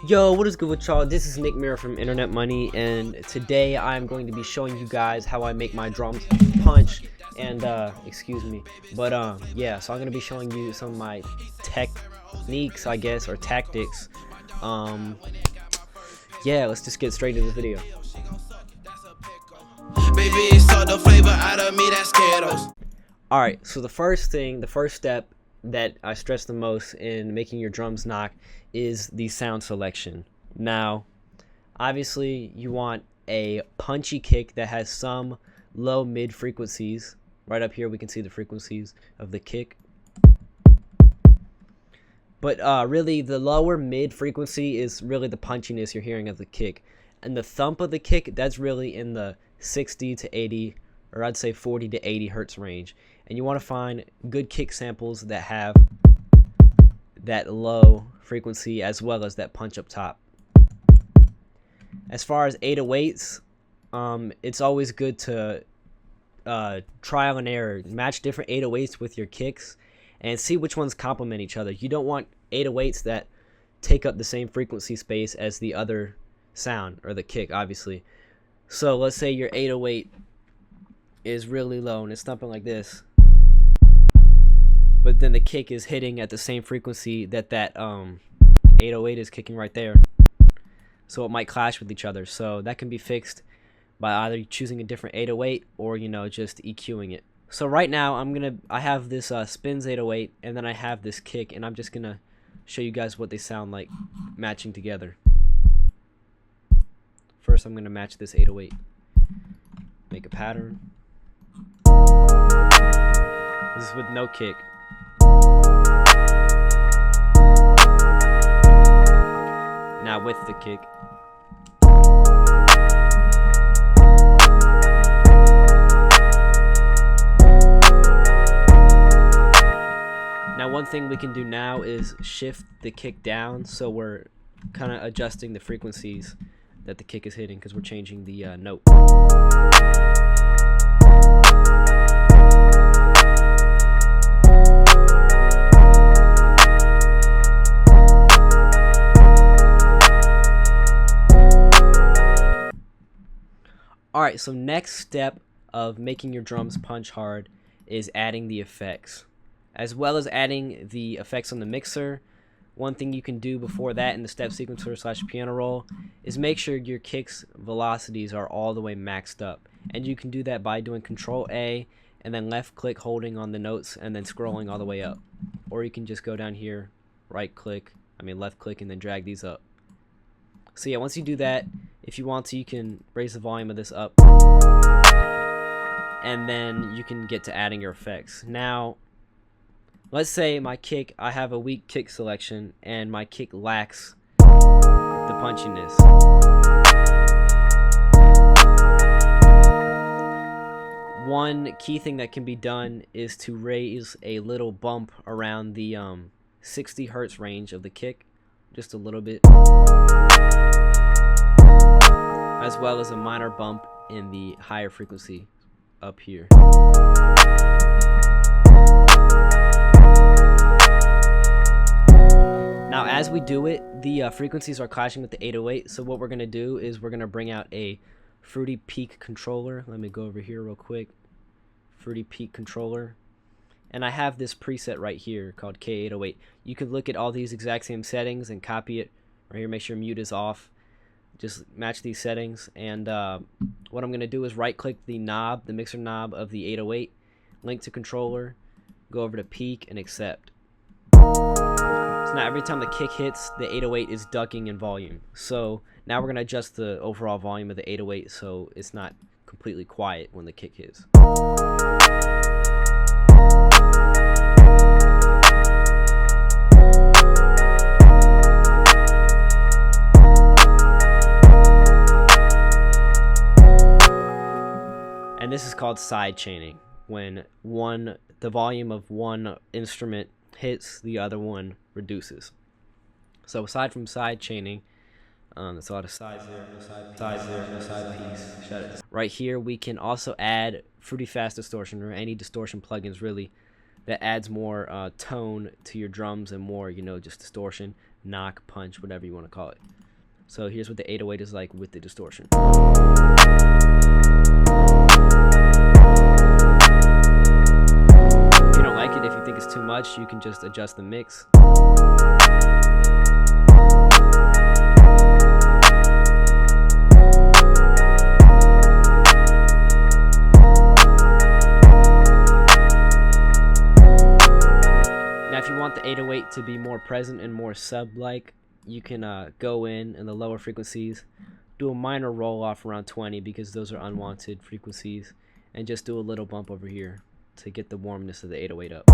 Yo, what is good with y'all? This is Mira from Internet Money, and today I'm going to be showing you guys how I make my drums punch. And excuse me, but yeah, so I'm gonna be showing you some of my techniques, I guess, or tactics. Yeah, let's just get straight into the video. Baby, suck the flavor out of me, that's Skittles. Alright, so the first step that I stress the most in making your drums knock is the sound selection. Now, obviously, you want a punchy kick that has some low mid frequencies. Right up here, we can see the frequencies of the kick. But really, the lower mid frequency is really the punchiness you're hearing of the kick. And the thump of the kick, that's really in the 60 to 80, or I'd say 40 to 80 hertz range. And you want to find good kick samples that have that low frequency as well as that punch up top. As far as 808s, it's always good to trial and error, match different 808s with your kicks and see which ones complement each other. You don't want 808s that take up the same frequency space as the other sound or the kick, obviously. So let's say your 808 is really low and it's thumping like this, but then the kick is hitting at the same frequency that 808 is kicking right there. So it might clash with each other. So that can be fixed by either choosing a different 808 or, just EQing it. So right now I have this spins 808 and then I have this kick, and I'm just gonna show you guys what they sound like matching together. First, I'm gonna match this 808. Make a pattern. This is with no kick. Now with the kick. Now one thing we can do now is shift the kick down, so we're kind of adjusting the frequencies that the kick is hitting because we're changing the note. Alright, so next step of making your drums punch hard is adding the effects. As well as adding the effects on the mixer, one thing you can do before that in the step sequencer / piano roll is make sure your kick's velocities are all the way maxed up. And you can do that by doing Control A and then left click holding on the notes and then scrolling all the way up. Or you can just go down here, left click and then drag these up. So yeah, once you do that, if you want to, you can raise the volume of this up. And then you can get to adding your effects. Now, let's say my kick, I have a weak kick selection and my kick lacks the punchiness. One key thing that can be done is to raise a little bump around the 60 hertz range of the kick, just a little bit, as well as a minor bump in the higher frequency up here. Now as we do it, the frequencies are clashing with the 808, so what we're going to do is we're going to bring out a Fruity Peak controller. Let me go over here real quick. Fruity Peak controller. And I have this preset right here called K808. You could look at all these exact same settings and copy it right here. Make sure mute is off. Just match these settings. And what I'm going to do is right click the knob, the mixer knob of the 808, link to controller, go over to peak and accept. So now every time the kick hits, the 808 is ducking in volume. So now we're going to adjust the overall volume of the 808 so it's not completely quiet when the kick hits. And this is called side chaining, when the volume of one instrument hits, the other one reduces. So aside from side chaining, that's a lot of sides there, no side piece, shut it. Right here we can also add Fruity Fast Distortion, or any distortion plugins really, that adds more tone to your drums and more, just distortion. knock, punch, whatever you want to call it. So here's what the 808 is like with the distortion. If you don't like it, if you think it's too much, you can just adjust the mix. Now if you want the 808 to be more present and more sub-like, you can go in the lower frequencies, do a minor roll off around 20 because those are unwanted frequencies, and just do a little bump over here to get the warmness of the 808 up.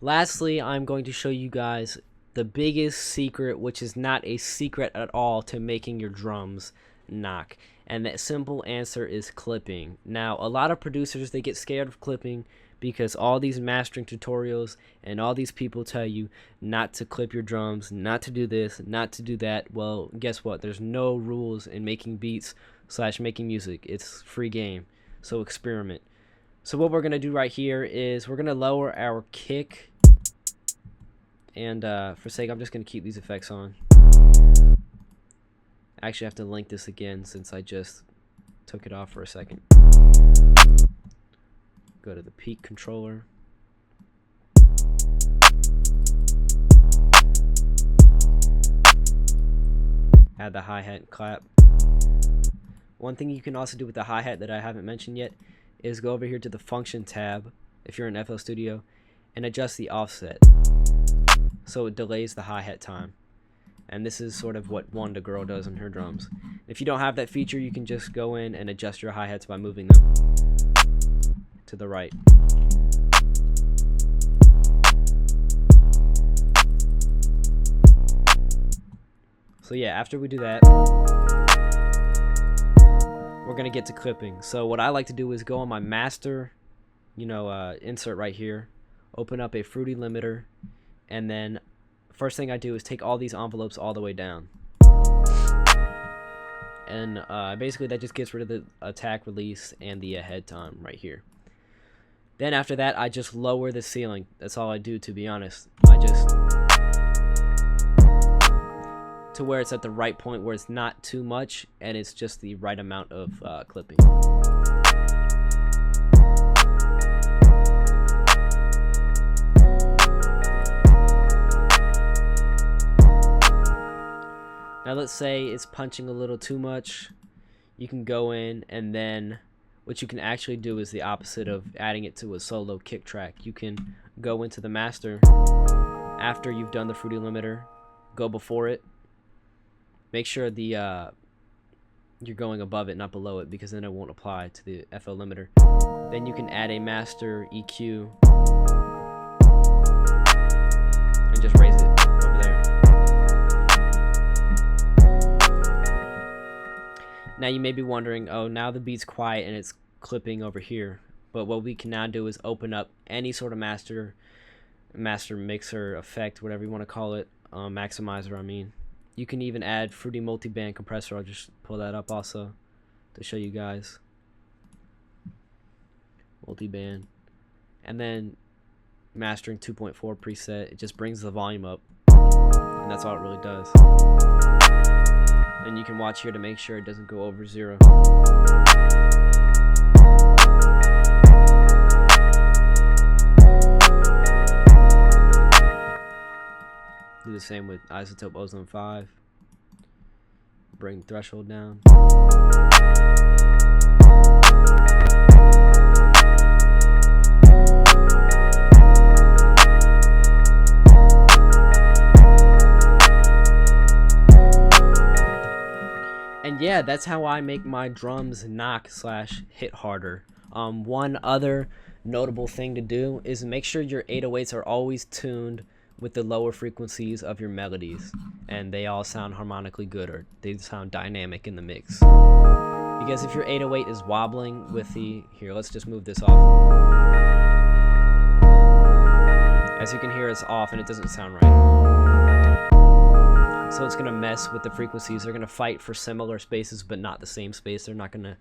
Lastly, I'm going to show you guys the biggest secret, which is not a secret at all, to making your drums knock. And that simple answer is clipping. Now, a lot of producers, they get scared of clipping because all these mastering tutorials and all these people tell you not to clip your drums, not to do this, not to do that. Well, guess what? There's no rules in making beats / making music. It's free game. So experiment. So what we're going to do right here is we're going to lower our kick. And for sake, I'm just going to keep these effects on. I actually have to link this again since I just took it off for a second. Go to the peak controller. Add the hi-hat and clap. One thing you can also do with the hi-hat that I haven't mentioned yet is go over here to the function tab if you're in FL Studio and adjust the offset so it delays the hi-hat time. And this is sort of what Wanda Girl does on her drums. If you don't have that feature, you can just go in and adjust your hi-hats by moving them to the right. So yeah, after we do that, we're gonna get to clipping. So what I like to do is go on my master, insert right here, open up a Fruity limiter, and then first thing I do is take all these envelopes all the way down. And basically that just gets rid of the attack, release, and the head time right here. Then after that, I just lower the ceiling. That's all I do, to be honest. I just to where it's at the right point where it's not too much and it's just the right amount of clipping. Now let's say it's punching a little too much. You can go in, and then what you can actually do is the opposite of adding it to a solo kick track. You can go into the master after you've done the Fruity limiter, go before it. Make sure the you're going above it, not below it, because then it won't apply to the FL limiter. Then you can add a master EQ and just raise it over there. Now you may be wondering, oh, now the beat's quiet and it's clipping over here. But what we can now do is open up any sort of master mixer, effect, whatever you want to call it, maximizer, I mean. You can even add Fruity multiband compressor. I'll just pull that up also to show you guys. Multiband. And then mastering 2.4 preset. It just brings the volume up. And that's all it really does. And you can watch here to make sure it doesn't go over 0. Do the same with Isotope Ozone 5. Bring the threshold down. And yeah, that's how I make my drums knock / hit harder. One other notable thing to do is make sure your 808s are always tuned with the lower frequencies of your melodies, and they all sound harmonically good, or they sound dynamic in the mix. Because if your 808 is wobbling with the, here, let's just move this off. As you can hear, it's off and it doesn't sound right. So it's going to mess with the frequencies. They're going to fight for similar spaces, but not the same space. They're not going to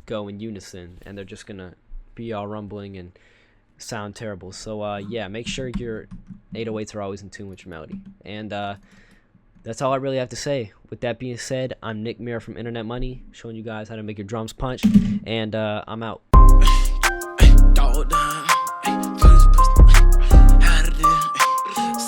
go in unison, and they're just going to be all rumbling and sound terrible. So yeah, make sure your 808s are always in tune with your melody. And that's all I really have to say. With that being said, I'm Nick Mira from Internet Money, showing you guys how to make your drums punch, and I'm out.